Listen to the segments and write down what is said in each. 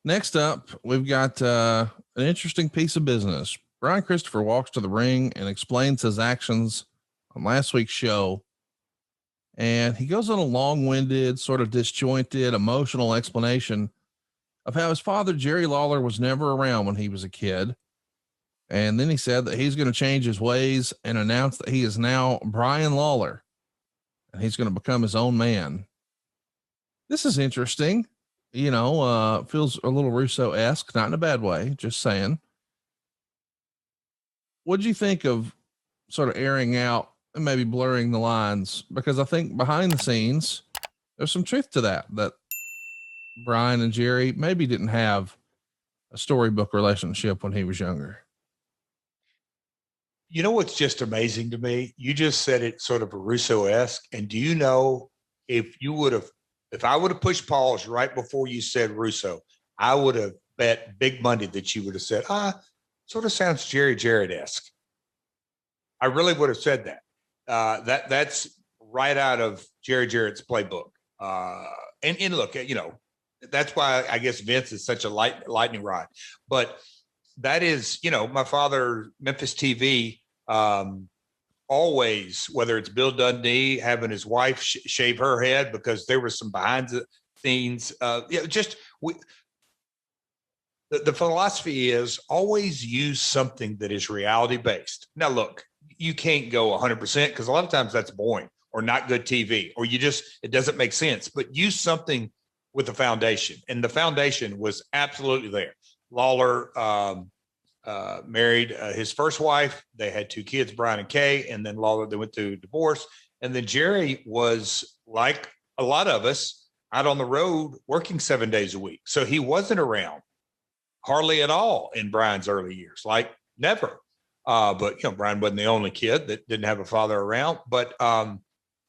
Next up, we've got an interesting piece of business. Brian Christopher walks to the ring and explains his actions on last week's show. And he goes on a long winded, sort of disjointed, emotional explanation of how his father, Jerry Lawler, was never around when he was a kid. And then he said that he's going to change his ways and announce that he is now Brian Lawler and he's going to become his own man. This is interesting. Feels a little Russo-esque, not in a bad way, just saying. What'd you think of sort of airing out and maybe blurring the lines? Because I think behind the scenes, there's some truth to that Brian and Jerry maybe didn't have a storybook relationship when he was younger. You know what's just amazing to me? You just said it sort of a Russo-esque. And do you know if I would have pushed pause right before you said Russo, I would have bet big money that you would have said, sort of sounds JArrett-esque. I really would have said that. That's right out of JArrett's playbook. And look, that's why I guess Vince is such a lightning rod. But that is, my father, Memphis TV, always, whether it's Bill Dundee having his wife shave her head because there was some behind the scenes, the philosophy is always use something that is reality based. Now, look, you can't go 100% because a lot of times that's boring or not good TV, or it doesn't make sense, but use something with a foundation. And the foundation was absolutely there. Lawler, married his first wife. They had two kids, Brian and Kay, and then Lawler, they went through divorce. And then Jerry was, like a lot of us, out on the road working 7 days a week. So he wasn't around hardly at all in Brian's early years, like never. But Brian wasn't the only kid that didn't have a father around. But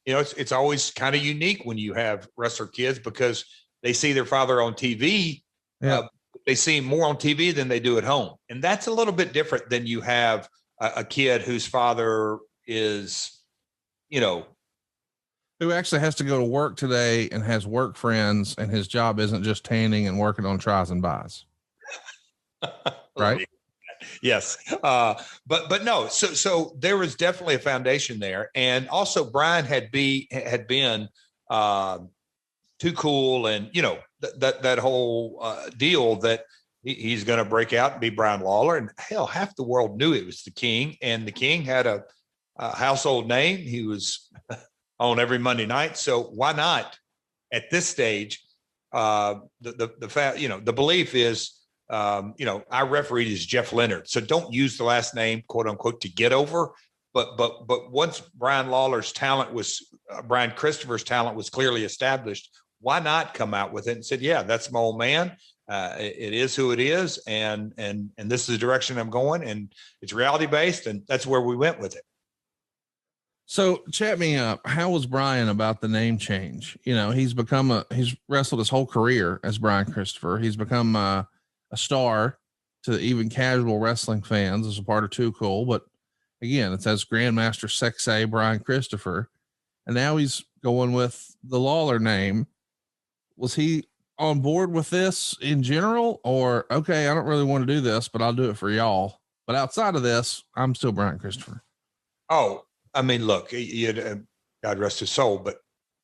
it's always kind of unique when you have wrestler kids because they see their father on TV. Yeah. They see him more on TV than they do at home. And that's a little bit different than you have a kid whose father is, who actually has to go to work today and has work friends, and his job isn't just tanning and working on tries and buys. Right? Yes. But no, so there was definitely a foundation there. And also Brian had been too cool, and that whole deal that he's going to break out and be Brian Lawler. And hell, half the world knew it was the King, and the King had a household name. He was on every Monday night. So why not at this stage? The belief is, our referee is Jeff Leonard. So don't use the last name, quote unquote, to get over. But once Brian Christopher's talent was clearly established, why not come out with it and said, yeah, that's my old man. It is who it is. And this is the direction I'm going, and it's reality based. And that's where we went with it. So chat me up. How was Brian about the name change? He's wrestled his whole career as Brian Christopher. He's become a star to even casual wrestling fans as a part of Too Cool. But again, it says Grandmaster Sexay Brian Christopher. And now he's going with the Lawler name. Was he on board with this in general, or, okay, I don't really want to do this, but I'll do it for y'all. But outside of this, I'm still Brian Christopher. Oh, I mean, look, God rest his soul, but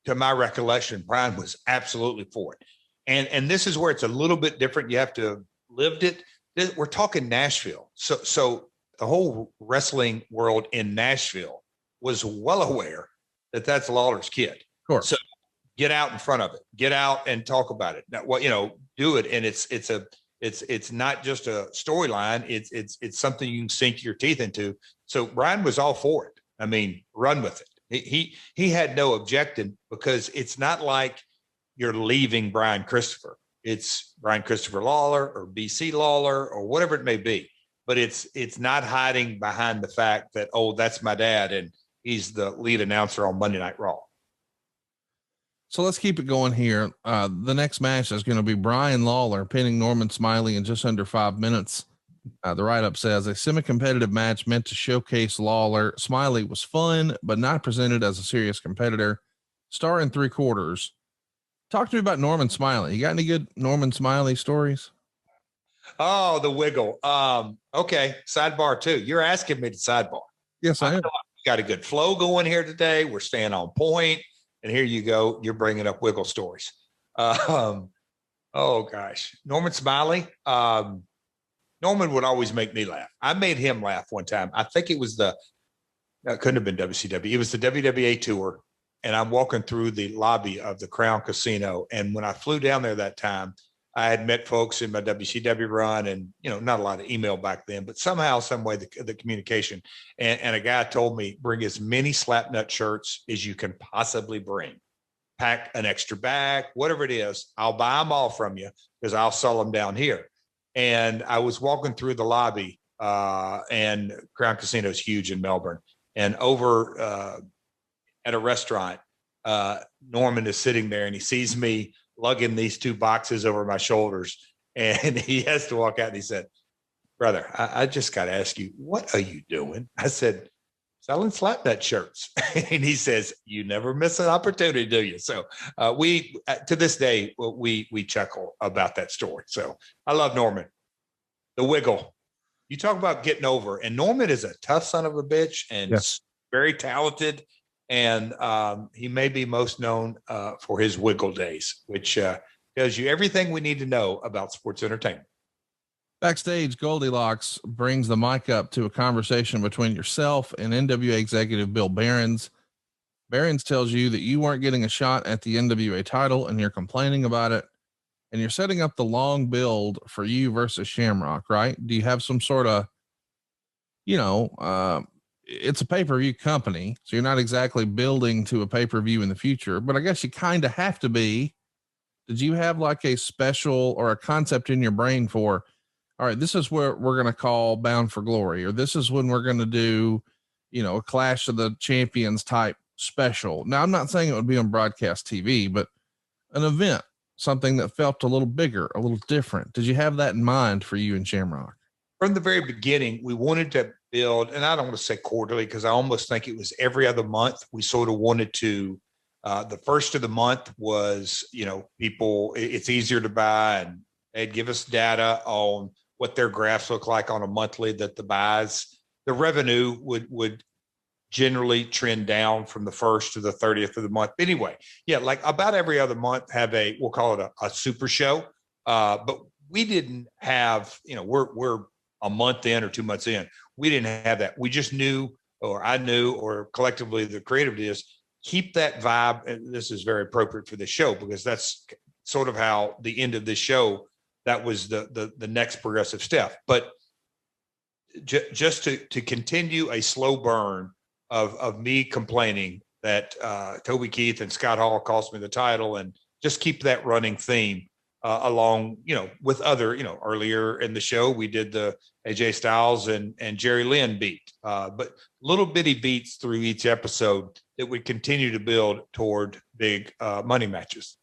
to my recollection, Brian was absolutely for it. And this is where it's a little bit different. You have to have lived it. We're talking Nashville. So the whole wrestling world in Nashville was well aware that that's Lawler's kid. Of course. So get out in front of it, get out and talk about it. Now, do it. And it's not just a storyline. It's something you can sink your teeth into. So Brian was all for it. I mean, run with it. He had no objection, because it's not like you're leaving Brian Christopher. It's Brian Christopher Lawler or BC Lawler or whatever it may be. But it's not hiding behind the fact that, oh, that's my dad and he's the lead announcer on Monday Night Raw. So let's keep it going here. The next match is going to be Brian Lawler pinning Norman Smiley in just under 5 minutes. The write-up says a semi-competitive match meant to showcase Lawler. Smiley was fun, but not presented as a serious competitor. Star in 3/4. Talk to me about Norman Smiley. You got any good Norman Smiley stories? Oh, the wiggle. Okay. Sidebar too. You're asking me to sidebar. Yes, I am. We got a good flow going here today. We're staying on point. And here you go. You're bringing up wiggle stories. Oh gosh. Norman Smiley. Norman would always make me laugh. I made him laugh one time. I think it was it couldn't have been WCW. It was the WWA tour. And I'm walking through the lobby of the Crown Casino. And when I flew down there that time, I had met folks in my WCW run and, not a lot of email back then, but somehow, some way, the communication. And a guy told me, bring as many Slapnut shirts as you can possibly bring. Pack an extra bag, whatever it is. I'll buy them all from you because I'll sell them down here. And I was walking through the lobby, and Crown Casino is huge in Melbourne. And over at a restaurant, Norman is sitting there and he sees me lugging these 2 boxes over my shoulders. And he has to walk out and he said, brother, I just got to ask you, what are you doing? I said, selling Slapnut shirts. And he says, you never miss an opportunity, do you? So we, to this day, we chuckle about that story. So I love Norman. The wiggle. You talk about getting over, and Norman is a tough son of a bitch and Yes. very talented. And he may be most known for his wiggle days, which tells you everything we need to know about sports entertainment. Backstage, Goldilocks brings the mic up to a conversation between yourself and NWA executive Bill Behrens. Behrens tells you that you weren't getting a shot at the NWA title and you're complaining about it. And you're setting up the long build for you versus Shamrock, right? Do you have some sort of, it's a pay-per-view company, so you're not exactly building to a pay-per-view in the future, but I guess you kind of have to be. Did you have like a special or a concept in your brain for, all right, this is where we're going to call Bound for Glory, or this is when we're going to do, a Clash of the Champions type special? Now, I'm not saying it would be on broadcast TV, but an event, something that felt a little bigger, a little different. Did you have that in mind for you and Shamrock? From the very beginning, we wanted to build, and I don't want to say quarterly because I almost think it was every other month. We sort of wanted to, the first of the month was, people, it's easier to buy, and they'd give us data on what their graphs look like on a monthly, that the revenue would generally trend down from the 1st to the 30th of the month. Anyway, yeah, like about every other month have we'll call it a super show. But we didn't have, we're a month in or 2 months in. We didn't have that. We just knew, or I knew, or collectively the creative is keep that vibe. And this is very appropriate for this show because that's sort of how the end of this show, that was the next progressive step. But just to continue a slow burn of me complaining that Toby Keith and Scott Hall cost me the title, and just keep that running theme along, with other, earlier in the show, we did the AJ Styles and Jerry Lynn beat, but little bitty beats through each episode that would continue to build toward big money matches.